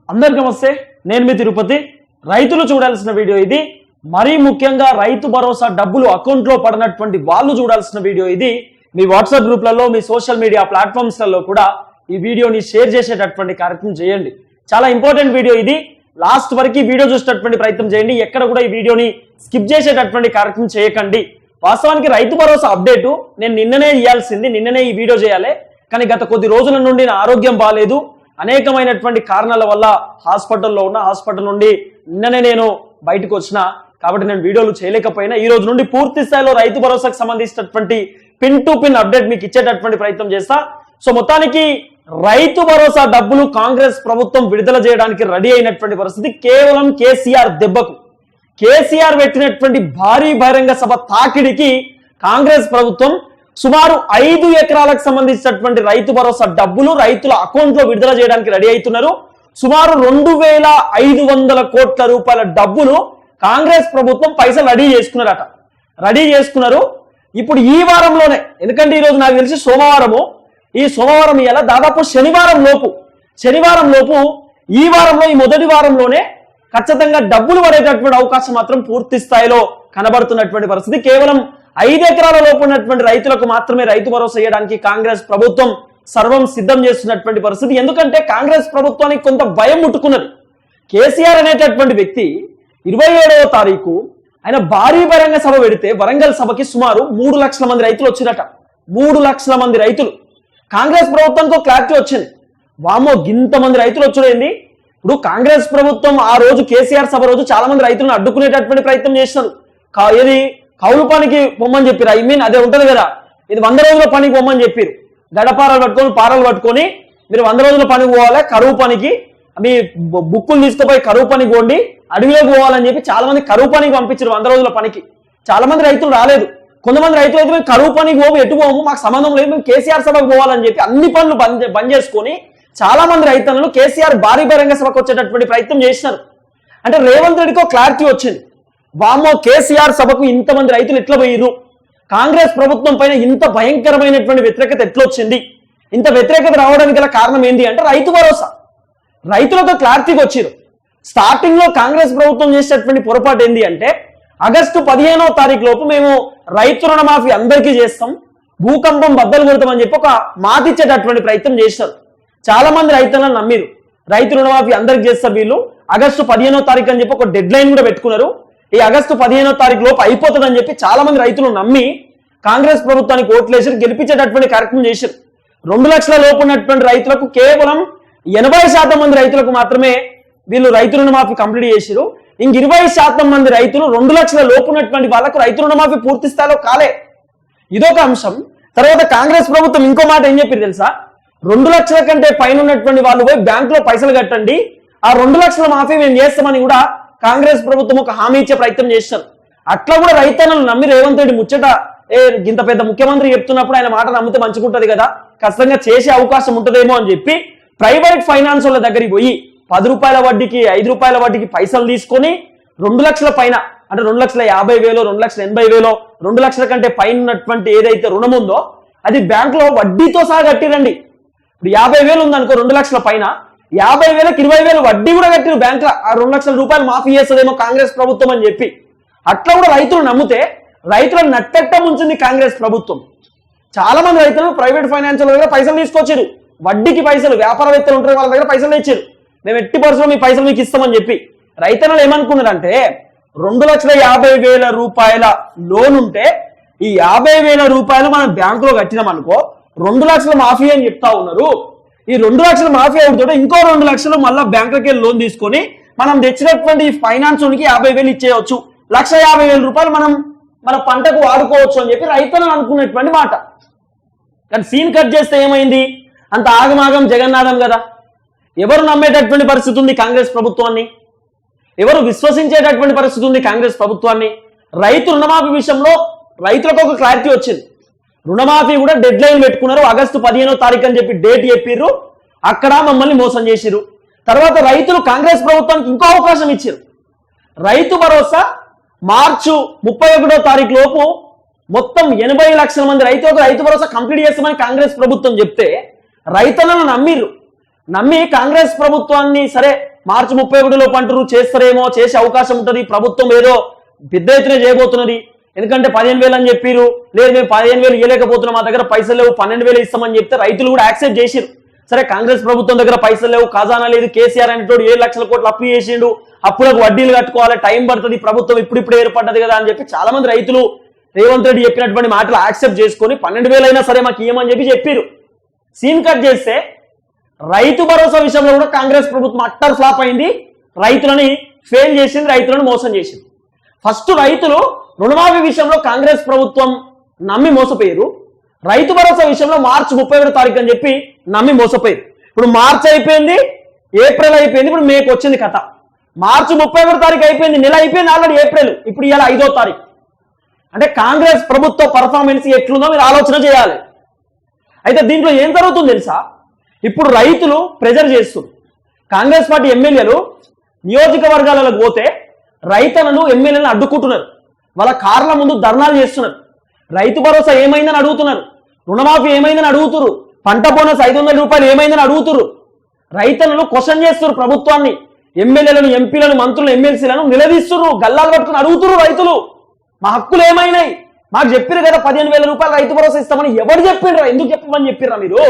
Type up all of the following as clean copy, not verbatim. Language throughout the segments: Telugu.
అందరికీ నమస్తే, నేను మీ తిరుపతి. రైతులు చూడాల్సిన వీడియో ఇది. మరీ ముఖ్యంగా రైతు భరోసా డబ్బులు అకౌంట్లో పడినటువంటి వాళ్ళు చూడాల్సిన వీడియో ఇది. మీ వాట్సాప్ గ్రూప్లలో, మీ సోషల్ మీడియా ప్లాట్ఫామ్స్లలో కూడా ఈ వీడియోని షేర్ చేసేటటువంటి కార్యక్రమం చేయండి. చాలా ఇంపార్టెంట్ వీడియో ఇది. లాస్ట్ వరకు ఈ వీడియో చూసేటటువంటి ప్రయత్నం చేయండి. ఎక్కడ కూడా ఈ వీడియోని స్కిప్ చేసేటటువంటి కార్యక్రమం చేయకండి. వాస్తవానికి రైతు భరోసా అప్డేటు నేను నిన్ననే ఇవ్వాల్సింది, నిన్ననే ఈ వీడియో చేయాలి. కానీ గత కొద్ది రోజుల నుండి నా ఆరోగ్యం బాగాలేదు, అనేకమైనటువంటి కారణాల వల్ల హాస్పిటల్లో ఉన్న, హాస్పిటల్ నుండి నిన్ననే నేను బయటకు వచ్చిన, కాబట్టి నేను వీడియోలు చేయలేకపోయినా ఈ రోజు నుండి పూర్తి స్థాయిలో రైతు భరోసాకు సంబంధించినటువంటి పిన్ టు పిన్ అప్డేట్ మీకు ఇచ్చేటటువంటి ప్రయత్నం చేస్తా. సో మొత్తానికి రైతు భరోసా డబ్బులు కాంగ్రెస్ ప్రభుత్వం విడుదల చేయడానికి రెడీ అయినటువంటి పరిస్థితి. కేవలం కేసీఆర్ దెబ్బకు, కేసీఆర్ పెట్టినటువంటి భారీ బహిరంగ సభ తాకిడికి కాంగ్రెస్ ప్రభుత్వం సుమారు 5 ఎకరాలకు సంబంధించినటువంటి రైతు భరోసా డబ్బులు రైతుల అకౌంట్లో విడుదల చేయడానికి రెడీ అవుతున్నారు. సుమారు 2500 కోట్ల రూపాయల డబ్బులు కాంగ్రెస్ ప్రభుత్వం పైసలు రెడీ చేసుకున్నారు. ఇప్పుడు ఈ వారంలోనే, ఎందుకంటే ఈరోజు నాకు తెలిసి సోమవారము, ఈ సోమవారం ఇలా దాదాపు శనివారం లోపు ఈ వారంలో, ఈ మొదటి వారంలోనే ఖచ్చితంగా డబ్బులు పడేటటువంటి అవకాశం మాత్రం పూర్తి స్థాయిలో కనబడుతున్నటువంటి పరిస్థితి. కేవలం 5 ఎకరాల లోపు ఉన్నటువంటి రైతులకు మాత్రమే రైతు భరోసా ఇవ్వడానికి కాంగ్రెస్ ప్రభుత్వం సర్వం సిద్ధం చేస్తున్నటువంటి పరిస్థితి. ఎందుకంటే కాంగ్రెస్ ప్రభుత్వానికి కొంత భయం ముట్టుకున్నది. కేసీఆర్ అనేటటువంటి వ్యక్తి 27వ తారీఖు ఆయన భారీ బహిరంగ సభ పెడితే వరంగల్ సభకి సుమారు 3 లక్షల మంది రైతులు వచ్చిరట. 3 లక్షల మంది రైతులు. కాంగ్రెస్ ప్రభుత్వంతో క్లారిటీ వచ్చింది, వామో ఇంతమంది రైతులు వచ్చేది. ఇప్పుడు కాంగ్రెస్ ప్రభుత్వం ఆ రోజు కేసీఆర్ సభ రోజు చాలా మంది రైతులను అడ్డుకునేటటువంటి ప్రయత్నం చేస్తున్నారు. ఏది కౌలు పనికి పొమ్మని చెప్పారు, అదే ఉంటది కదా, ఇది 100 రోజుల పనికి పొమ్మని చెప్పారు. పారలు పట్టుకొని మీరు 100 రోజుల పనికి పోవాలి, కరువు పనికి మీ బుక్కులు తీసుకుపోయి కరువు పనికి పోండి, అడవిలోకి పోవాలని చెప్పి చాలా మంది కరువు పనికి పంపించారు 100 రోజుల పనికి. చాలా మంది రైతులు రాలేదు. కొంతమంది రైతులు అయితే మేము కరువు పనికి పోము, ఎటు పోము, మాకు సంబంధం లేదు, మేము కేసీఆర్ సభకు పోవాలని చెప్పి అన్ని పనులు బంద్ చేసుకొని చాలా మంది రైతులను కేసీఆర్ భారీ బహిరంగ సభకు వచ్చేటటువంటి ప్రయత్నం చేసినారు. అంటే రేవంత్ రెడ్డికి క్లారిటీ వచ్చింది, వామో కేసీఆర్ సభకు ఇంతమంది రైతులు ఎట్లా పోయిరు, కాంగ్రెస్ ప్రభుత్వం పైన ఇంత భయంకరమైనటువంటి వ్యతిరేకత ఎట్లా వచ్చింది, ఇంత వ్యతిరేకత రావడానికి గల కారణం ఏంటి అంటే రైతు భరోసా. రైతులకు క్లారిటీకి వచ్చిరు. స్టార్టింగ్ లో కాంగ్రెస్ ప్రభుత్వం చేసేటటువంటి పొరపాటు ఏంటి అంటే ఆగస్టు 15వ తారీఖు లోపు మేము రైతు రుణమాఫీ అందరికీ చేస్తాం, భూకంపం బద్దలు కొడతామని చెప్పి ఒక మాట ఇచ్చేటటువంటి ప్రయత్నం చేశారు. చాలా మంది రైతులను నమ్మిరు, రైతు రుణమాఫీ అందరికి చేస్తారు వీళ్ళు, ఆగస్టు 15వ తారీఖు అని చెప్పి ఒక డెడ్ లైన్ కూడా పెట్టుకున్నారు. ఈ ఆగస్టు 15వ తారీఖు లోపు అయిపోతుందని చెప్పి చాలా మంది రైతులు నమ్మి కాంగ్రెస్ ప్రభుత్వానికి ఓట్లేసి గెలిపించేటటువంటి కార్యక్రమం చేశారు. 2 లక్షల లోపు ఉన్నటువంటి రైతులకు కేవలం 80% మంది రైతులకు మాత్రమే వీళ్ళు రైతు రుణమాఫీ కంప్లీట్ చేశారు. ఇంక 20% మంది రైతులు 2 లక్షల లోపు ఉన్నటువంటి వాళ్ళకు రైతు రుణమాఫీ పూర్తి స్థాయిలో కాలే. ఇదొక అంశం. తర్వాత కాంగ్రెస్ ప్రభుత్వం ఇంకో మాట ఏం చెప్పింది తెలుసా, 2 లక్షల కంటే పైన ఉన్నటువంటి వాళ్ళు పోయి బ్యాంకులో పైసలు కట్టండి, ఆ 2 లక్షల మాఫీ మేము చేస్తామని కూడా కాంగ్రెస్ ప్రభుత్వం ఒక హామీ ఇచ్చే ప్రయత్నం చేస్తారు. అట్లా కూడా రైతన్నలు నమ్మి రేవంత్ రెడ్డి ముచ్చట ఇంత పెద్ద ముఖ్యమంత్రి చెప్తున్నప్పుడు ఆయన మాట నమ్మితే మంచుకుంటది కదా, ఖచ్చితంగా చేసే అవకాశం ఉంటుందేమో అని చెప్పి ప్రైవేట్ ఫైనాన్స్ వాళ్ళ దగ్గరికి పోయి 10 రూపాయల వడ్డీకి 5 రూపాయల వడ్డీకి పైసలు తీసుకొని 2 లక్షల పైన, అంటే 2,50,000, 2,80,000, 2 లక్షల కంటే పైన ఉన్నటువంటి ఏదైతే రుణం ఉందో అది బ్యాంకులో వడ్డీతో సహా కట్టిరండి. ఇప్పుడు 50,000 ఉందనుకో, 2 లక్షల పైన 50,000కి 20,000 వడ్డీ కూడా కట్టిరు బ్యాంకులో. ఆ 2 లక్షల రూపాయలు మాఫీ చేస్తుందేమో కాంగ్రెస్ ప్రభుత్వం అని చెప్పి అట్లా కూడా రైతులు నమ్మితే రైతులను నట్టెట్ట ముంచింది కాంగ్రెస్ ప్రభుత్వం. చాలా మంది రైతులు ప్రైవేట్ ఫైనాన్షియల్ దగ్గర పైసలు తీసుకొచ్చారు, వడ్డీకి పైసలు, వ్యాపారవేత్తలు ఉంటారు వాళ్ళ దగ్గర పైసలు ఇచ్చారు, మేము ఎట్టి పరిస్థితుల్లో మీ పైసలు మీకు ఇస్తామని చెప్పి. రైతన్నలు ఏమనుకున్నారంటే 2,50,000 రూపాయల లోన్ ఉంటే ఈ 50,000 రూపాయలు మనం బ్యాంకులో కట్టినామనుకో 2 లక్షల మాఫీ అని చెప్తా ఉన్నారు. ఈ 2 లక్షల మాఫీ అవుతుంటే ఇంకో 2 లక్షలు మళ్ళీ బ్యాంకులకి లోన్ తీసుకొని మనం తెచ్చినటువంటి ఫైనాన్స్ ఉనికి 50,000 ఇచ్చేయవచ్చు, 1,50,000 రూపాయలు మనం మన పంటకు వాడుకోవచ్చు అని చెప్పి రైతులను అనుకున్నటువంటి మాట. కానీ సీన్ కట్ చేస్తే ఏమైంది, అంత ఆగమాగం జగన్నాథం కదా. ఎవరు నమ్మేటటువంటి పరిస్థితి ఉంది కాంగ్రెస్ ప్రభుత్వాన్ని, ఎవరు విశ్వసించేటటువంటి పరిస్థితి ఉంది కాంగ్రెస్ ప్రభుత్వాన్ని. రైతు రుణమాఫీ విషయంలో రైతులకు ఒక క్లారిటీ వచ్చింది. రుణమాఫీ కూడా డెడ్ లైన్ పెట్టుకున్నారు, ఆగస్టు 15వ తారీఖు అని చెప్పి డేట్ చెప్పిర్రు, అక్కడ మమ్మల్ని మోసం చేసిరు. తర్వాత రైతులు కాంగ్రెస్ ప్రభుత్వానికి ఇంకో అవకాశం ఇచ్చారు. రైతు భరోసా మార్చి 31వ తారీఖు లోపు మొత్తం 80 లక్షల మంది రైతులకు రైతు భరోసా కంప్లీట్ చేస్తామని కాంగ్రెస్ ప్రభుత్వం చెప్తే రైతులను నమ్మిర్రు. నమ్మి కాంగ్రెస్ ప్రభుత్వాన్ని సరే మార్చి 31 అంటారు, చేస్తారేమో, చేసే అవకాశం ఉంటుంది, ప్రభుత్వం ఏదో పెద్ద ఎత్తున చేయబోతున్నది, ఎందుకంటే 15,000 అని చెప్పారు, లేదు మేము 15,000 ఇవ్వలేకపోతున్నాం, మా దగ్గర పైసలు లేవు, 12,000 ఇస్తామని చెప్తే రైతులు కూడా యాక్సెప్ట్ చేసిరు. సరే కాంగ్రెస్ ప్రభుత్వం దగ్గర పైసలు లేవు, ఖజానా లేదు, కేసీఆర్ అనేటోడు 7 లక్షల కోట్లు అప్పు చేసిండు, అప్పులకు వడ్డీలు కట్టుకోవాలి, టైం పడుతుంది, ప్రభుత్వం ఇప్పుడు ఏర్పడ్డది కదా అని చెప్పి చాలా మంది రైతులు రేవంత్ రెడ్డి చెప్పినటువంటి మాటలు యాక్సెప్ట్ చేసుకొని 12,000 అయినా సరే మాకు ఇవ్వమని చెప్పారు. సీన్ కట్ చేస్తే రైతు భరోసా విషయంలో కూడా కాంగ్రెస్ ప్రభుత్వం అట్టర్ ఫ్లాప్ అయింది, రైతులని ఫెయిల్ చేసింది, రైతులను మోసం చేసింది. ఫస్ట్ రైతులు రుణమాఫీ విషయంలో కాంగ్రెస్ ప్రభుత్వం నమ్మి మోసపోయారు, రైతు భరోసా విషయంలో మార్చి 31 తారీఖు అని చెప్పి నమ్మి మోసపోయారు. ఇప్పుడు మార్చి అయిపోయింది, ఏప్రిల్ అయిపోయింది, ఇప్పుడు మేకు వచ్చింది కథ. మార్చి 31 తారీఖు అయిపోయింది, నెల అయిపోయింది ఆల్రెడీ ఏప్రిల్, ఇప్పుడు ఇలా 5వ తారీఖు. అంటే కాంగ్రెస్ ప్రభుత్వ పర్ఫార్మెన్స్ ఎట్లుందో మీరు ఆలోచన చేయాలి. అయితే దీంట్లో ఏం జరుగుతుంది తెలుసా, ఇప్పుడు రైతులు ప్రెజర్ చేస్తున్నారు, కాంగ్రెస్ పార్టీ ఎమ్మెల్యేలు నియోజకవర్గాలకు పోతే రైతులను ఎమ్మెల్యేలను అడ్డుకుంటున్నారు, వాళ్ళ కార్ల ముందు ధర్నాలు చేస్తున్నారు, రైతు భరోసా ఏమైందని అడుగుతున్నారు, రుణమాఫీ ఏమైందని అడుగుతున్నారు, పంట బోనస్ 500 రూపాయలు ఏమైందని అడుగుతున్నారు, రైతులను క్వశ్చన్ చేస్తున్నారు, ప్రభుత్వాన్ని, ఎమ్మెల్యేలను, ఎంపీలను, మంత్రులు, ఎమ్మెల్సీలను నిలదీస్తున్నారు, గల్లాలు పట్టుకుని అడుగుతున్నారు రైతులు, మా హక్కులు ఏమైనాయి, మాకు చెప్పారు కదా 15,000 రూపాయలు రైతు భరోసా ఇస్తామని, ఎవరు చెప్పిండ్రా, ఎందుకు చెప్పమని చెప్పిర్రా మీరు,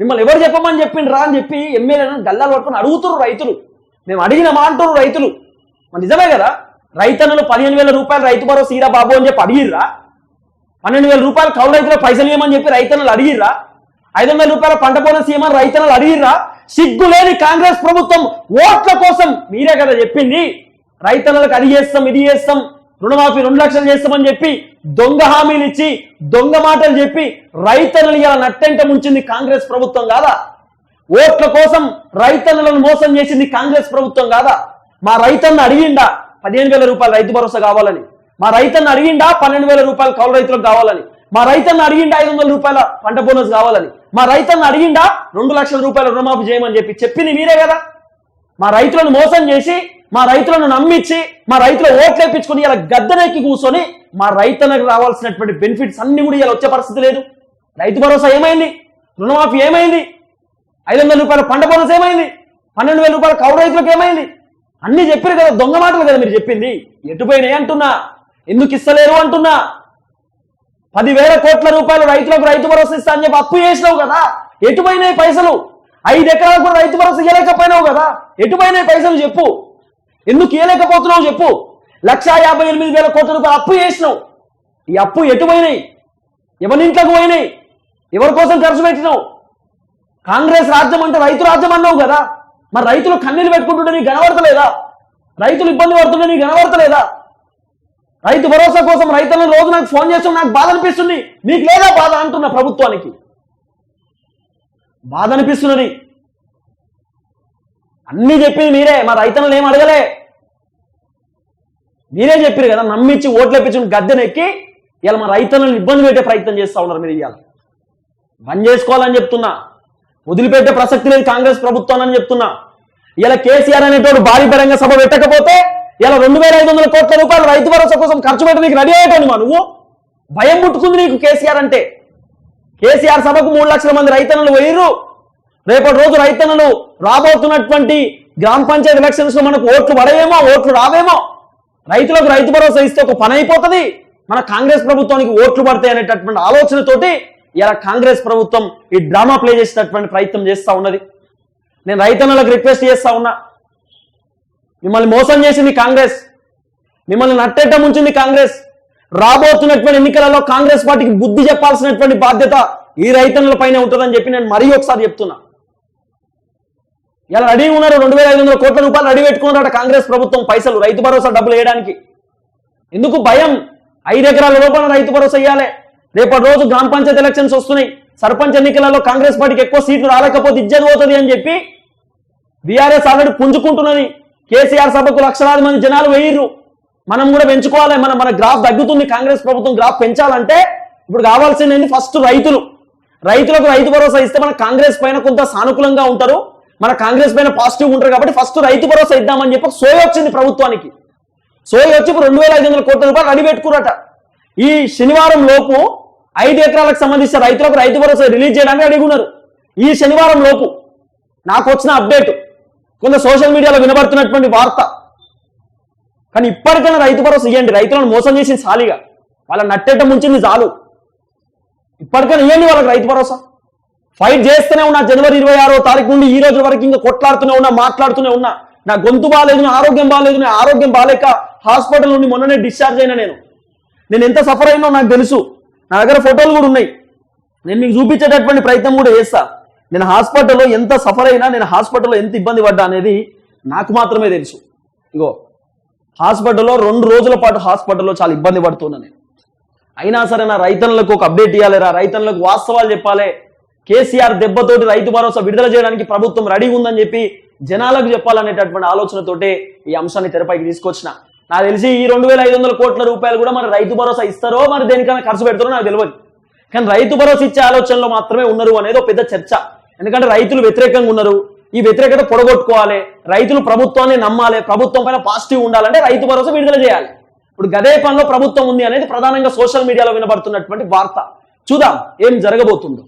మిమ్మల్ని ఎవరు చెప్పమని చెప్పిండ్రా అని చెప్పి ఎమ్మెల్యేలను గల్లాలు పట్టుకుని అడుగుతున్నారు రైతులు. మేము అడిగినామా అంటున్నారు రైతులు, నిజమే కదా, రైతన్నలు 15,000 రూపాయలు రైతు భరోసా ఈరా బాబు అని చెప్పి అడిగిర్రా, 12,000 రూపాయలు కౌలు రైతుల పైసలు ఇవ్వమని చెప్పి రైతన్నలు అడిగిర్రా, 500 రూపాయల పంట బోనస్ ఇవ్వమని రైతన్నలు అడిగిర్రా. సిగ్గులేని కాంగ్రెస్ ప్రభుత్వం ఓట్ల కోసం మీరే కదా చెప్పింది, రైతన్నలకు అది చేస్తాం, ఇది చేస్తాం, రుణమాఫీ 2 లక్షలు చేస్తామని చెప్పి దొంగ హామీలు ఇచ్చి దొంగ మాటలు చెప్పి రైతన్నలు ఇలా నట్టెంట ముంచింది కాంగ్రెస్ ప్రభుత్వం కాదా? ఓట్ల కోసం రైతన్నలను మోసం చేసింది కాంగ్రెస్ ప్రభుత్వం కాదా? మా రైతన్న అడిగిండా 15,000 రూపాయలు రైతు భరోసా కావాలని, మా రైతన్న అడిగిండా 12,000 రూపాయలు కౌలు రైతులకు కావాలని, మా రైతన్న అడిగిండా 500 రూపాయల పంట బోనస్ కావాలని, మా రైతన్న అడిగిండా 2 లక్షల రూపాయల రుణమాఫీ చేయమని చెప్పి చెప్పింది మీరే కదా. మా రైతులను మోసం చేసి, మా రైతులను నమ్మించి, మా రైతుల ఓట్లు వేయించుకుని ఇలా గద్దెనెక్కి కూర్చొని మా రైతన్నకు రావాల్సినటువంటి బెనిఫిట్స్ అన్ని కూడా ఇలా వచ్చే పరిస్థితి లేదు. రైతు భరోసా ఏమైంది, రుణమాఫీ ఏమైంది, 500 రూపాయల పంట బోనస్ ఏమైంది, 12,000 రూపాయల కౌలు రైతులకు ఏమైంది, అన్ని చెప్పారు కదా, దొంగ మాటలు కదా మీరు చెప్పింది. ఎటుపోయినాయి అంటున్నా, ఎందుకు ఇస్తలేరు అంటున్నా. 10,000 కోట్ల రూపాయలు రైతులకు రైతు భరోసా ఇస్తా అని చెప్పి అప్పు చేసినావు కదా, ఎటుపోయినాయి పైసలు? 5 ఎకరాలకు కూడా రైతు భరోసా ఇవ్వలేకపోయినావు కదా, ఎటుపోయినాయి పైసలు చెప్పు, ఎందుకు ఇవ్వలేకపోతున్నావు చెప్పు. 1,58,000 కోట్ల రూపాయలు అప్పు చేసినావు, ఈ అప్పు ఎటుపోయినాయి, ఎవరి ఇంట్లోకి పోయినాయి, ఎవరి కోసం ఖర్చు పెట్టినావు? కాంగ్రెస్ రాజ్యం అంటే రైతు రాజ్యం అన్నావు కదా, మరి రైతులు కన్నీళ్ళు పెట్టుకుంటుంటే నీకు కనబడతలేదా? రైతులు ఇబ్బంది పడుతుంటే నీకు కనబడతలేదా? రైతు భరోసా కోసం రైతులను రోజు నాకు ఫోన్ చేస్తాం, నాకు బాధ అనిపిస్తుంది, మీకు లేదా బాధ అంటున్న ప్రభుత్వానికి బాధ అనిపిస్తున్నది. అన్ని చెప్పింది మీరే, మా రైతులను ఏం అడగలే, మీరే చెప్పారు కదా, నమ్మించి ఓట్లు ఇప్పించి గద్దెనెక్కి ఇలా మా రైతులను ఇబ్బంది పెట్టే ప్రయత్నం చేస్తా ఉన్నారు. మీరు ఇవాళ బంద్ చేసుకోవాలని చెప్తున్నా, వదిలిపెట్టే ప్రసక్తి లేదు కాంగ్రెస్ ప్రభుత్వాన్ని చెప్తున్నా. ఇలా కేసీఆర్ అనేటోడు భారీ బహిరంగ సభ పెట్టకపోతే ఇలా 2,500 కోట్ల రూపాయలు రైతు భరోసా కోసం ఖర్చు పెట్టడానికి రెడీ అయ్యేటోని మా నువ్వు. భయం పుట్టుకుంది నీకు కేసీఆర్ అంటే. కేసీఆర్ సభకు 3 లక్షల మంది రైతన్నలు పోయిర్రు. రేపటి రోజు రైతన్నలు రాబోతున్నటువంటి గ్రామ పంచాయతీ ఎలక్షన్స్ లో మనకు ఓట్లు పడవేమో, ఓట్లు రావేమో. రైతులకు రైతు భరోసా ఇస్తే ఒక పని అయిపోతుంది, మన కాంగ్రెస్ ప్రభుత్వానికి ఓట్లు పడతాయి అనేటటువంటి ఆలోచనతోటి ఇలా కాంగ్రెస్ ప్రభుత్వం ఈ డ్రామా ప్లే చేసేటటువంటి ప్రయత్నం చేస్తా ఉన్నది. నేను రైతన్నలకు రిక్వెస్ట్ చేస్తా ఉన్నా, మిమ్మల్ని మోసం చేసింది కాంగ్రెస్, మిమ్మల్ని నట్టేట ముంచింది కాంగ్రెస్. రాబోతున్నటువంటి ఎన్నికలలో కాంగ్రెస్ పార్టీకి బుద్ధి చెప్పాల్సినటువంటి బాధ్యత ఈ రైతన్నల పైన ఉంటుందని చెప్పి నేను మరీ ఒకసారి చెప్తున్నా. ఇలా రెడీ ఉన్నారు, 2,500 కోట్ల రూపాయలు రెడీ పెట్టుకున్నారట కాంగ్రెస్ ప్రభుత్వం పైసలు రైతు భరోసా డబ్బులు వేయడానికి. ఎందుకు భయం? 5 ఎకరాల లోపల రైతు భరోసా ఇవ్వాలి. రేపటి రోజు గ్రామ పంచాయతీ ఎలక్షన్స్ వస్తున్నాయి, సర్పంచ్ ఎన్నికలలో కాంగ్రెస్ పార్టీకి ఎక్కువ సీట్లు రాలేకపోతే ఇజ్జత్ పోతుంది అని చెప్పి బీఆర్ఎస్ ఆల్రెడీ పుంజుకుంటున్నది. కేసీఆర్ సభకు లక్షలాది మంది జనాలు వేయిర్రు, మనం కూడా పెంచుకోవాలి, మన గ్రాఫ్ తగ్గుతుంది. కాంగ్రెస్ ప్రభుత్వం గ్రాఫ్ పెంచాలంటే ఇప్పుడు కావాల్సింది ఫస్ట్ రైతులకు రైతు భరోసా ఇస్తే మన కాంగ్రెస్ పైన కొంత సానుకూలంగా ఉంటారు, మన కాంగ్రెస్ పైన పాజిటివ్ ఉంటారు. కాబట్టి ఫస్ట్ రైతు భరోసా ఇద్దామని చెప్పి సోయి వచ్చింది ప్రభుత్వానికి. సోయి వచ్చి ఇప్పుడు 2,500 కోట్ల రూపాయలు రెడీ పెట్టుకున్నట. ఈ శనివారం లోపు 5 ఎకరాలకు సంబంధించిన రైతులకు రైతు భరోసా రిలీజ్ చేయడానికి అడిగి ఉన్నారు. ఈ శనివారం లోపు నాకు వచ్చిన అప్డేట్, కొంత సోషల్ మీడియాలో వినబడుతున్నటువంటి వార్త. కానీ ఇప్పటికైనా రైతు భరోసా ఇవ్వండి. రైతులను మోసం చేసింది చాలిగా, వాళ్ళ నట్టేట ముంచింది చాలు. ఇప్పటికైనా ఇవ్వండి వాళ్ళకి రైతు భరోసా. ఫైట్ చేస్తూనే ఉన్నా, జనవరి 26వ తారీఖు నుండి ఈ రోజు వరకు ఇంకా కొట్లాడుతూనే ఉన్నా, మాట్లాడుతూనే ఉన్నా. నా గొంతు బాగాలేదు, నా ఆరోగ్యం బాగాలేదు, నా ఆరోగ్యం బాగాలేక హాస్పిటల్ నుండి మొన్ననే డిశ్చార్జ్ అయినా. నేను ఎంత సఫర్ అయినో నాకు తెలుసు. నా దగ్గర ఫోటోలు కూడా ఉన్నాయి, నేను మీకు చూపించేటటువంటి ప్రయత్నం కూడా చేస్తా. నేను హాస్పిటల్లో ఎంత సఫర్ అయినా, నేను హాస్పిటల్లో ఎంత ఇబ్బంది పడ్డా అనేది నాకు మాత్రమే తెలుసు. ఇగో హాస్పిటల్లో 2 రోజుల పాటు హాస్పిటల్లో చాలా ఇబ్బంది పడుతున్నా నేను. అయినా సరే నా రైతన్నులకు ఒక అప్డేట్ ఇవ్వాలిరా, రైతన్నులకు వాస్తవాలు చెప్పాలి. కేసీఆర్ దెబ్బతోటి రైతు భరోసా విడుదల చేయడానికి ప్రభుత్వం రెడీగా ఉందని చెప్పి జనాలకు చెప్పాలనేటటువంటి ఆలోచనతోటే ఈ అంశాన్ని తెరపైకి తీసుకొచ్చిన. నాకు తెలిసి ఈ 2,500 కోట్ల రూపాయలు కూడా మరి రైతు భరోసా ఇస్తారో మరి దేనికైనా ఖర్చు పెడతారో నాకు తెలియదు. కానీ రైతు భరోసా ఇచ్చే ఆలోచనలో మాత్రమే ఉన్నారు అనేది ఒక పెద్ద చర్చ. ఎందుకంటే రైతులు వ్యతిరేకంగా ఉన్నారు. ఈ వ్యతిరేకత పొడగొట్టుకోవాలి, రైతులు ప్రభుత్వాన్ని నమ్మాలి, ప్రభుత్వం పైన పాజిటివ్ ఉండాలంటే రైతు భరోసా విడుదల చేయాలి. ఇప్పుడు గదే పనిలో ప్రభుత్వం ఉంది అనేది ప్రధానంగా సోషల్ మీడియాలో వినబడుతున్నటువంటి వార్త. చూద్దాం ఏం జరగబోతుందో.